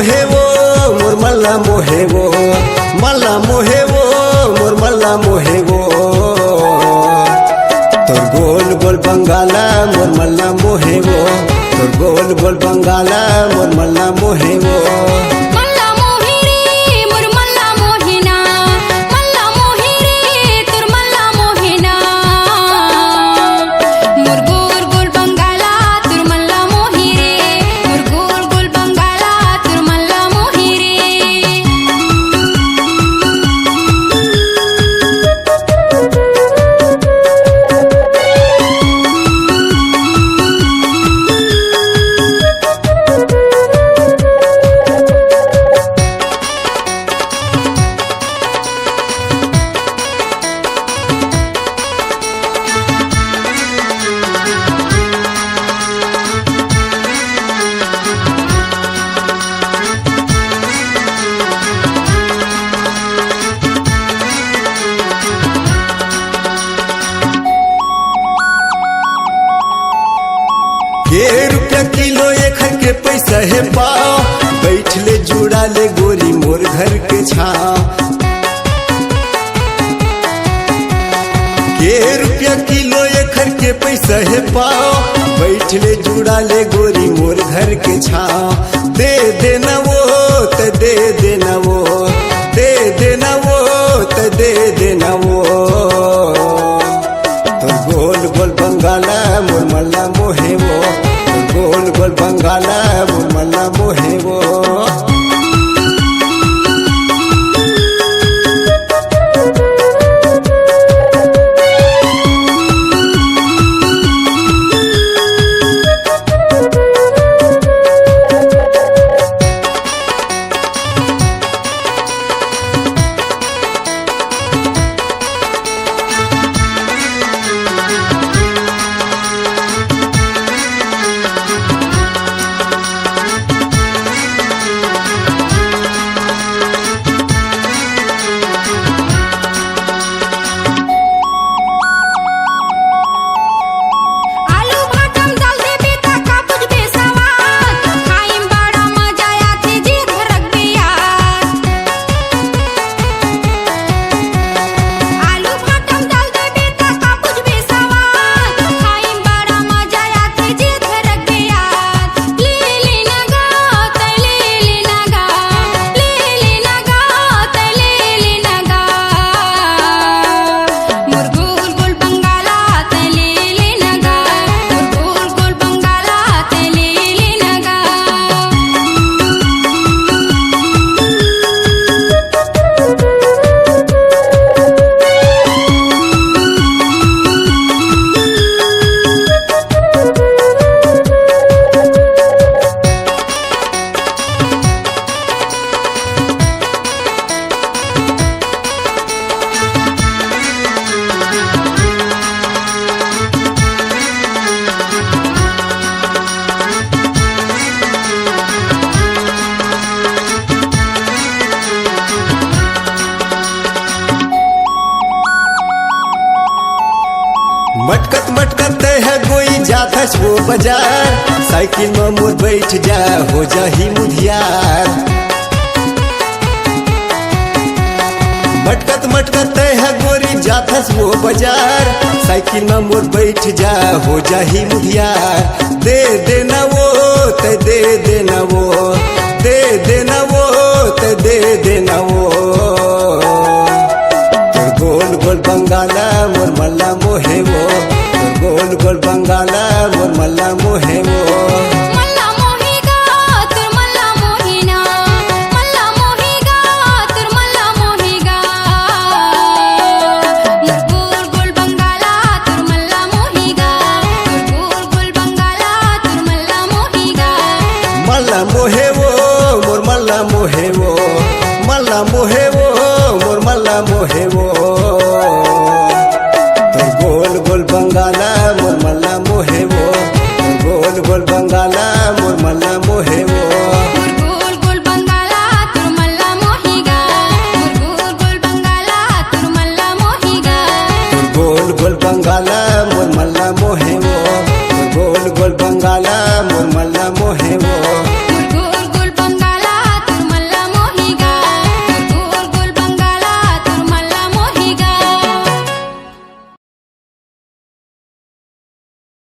मोहे वो मोर मल्ला मोहे वो मल्ला मोहे वो मोर मल्ला मोहे वो तोर गोल गोल बंगाला मोर मल्ला मोहे वो तोर गोल गोल बंगाला मोर मल्ला मोहे वो के रुपया किलो एखर के पैसा है पाओ बैठ ले जुड़ा ले गोरी मोर घर के छाव के रुपया किलो एखर के पैसा है पाओ बैठ ले जुड़ा ले गोरी मोर घर के छाव दे देना वो त दे देना वो दे देना वो त दे देना वो तो गोल गोल बंगाला मोर मल्ला मोहे वो गोल गोल बंगाला मोर मल्ला मोहे वो मटकत मटकत है कोई जात है वो बाजार साइकिल में मोर बैठ जा हो जाही मुधियार मटकत मटकत है गोरी जात है वो बाजार साइकिल में मोर बैठ जा हो जाही मुधियार दे देना वो ते दे देना वो दे देना वो ते दे देना वो गोल गोल बंगाला मोर मल्ला मोहे वो गोल गोल बंगाला मोर मल्ला मोहे वो मल्ला मोहेगा तुर मल्ला मोहिना मल्ला मोहेगा तुर मल्ला मोहेगा गोल गोल बंगाला तुर मल्ला मोहेगा गोल गोल बंगाला तुर मल्ला मोहेगा मल्ला मोहे वो मोर मल्ला मोहे वो मल्ला मोहे वो मोर मल्ला मोहे वो गोल गोल बंगाला मोर मल्ला मोहे वो गोल गोल बंगाला मोर मल्ला मोहे वो गोल गोल बंगाला तुर मल्ला मोहेगा गोल गोल बंगाला तुर मल्ला मोहेगा गोल गोल बंगाला मोर मल्ला मोहे वो गोल गोल बंगाला मोर मल्ला मोहे वो।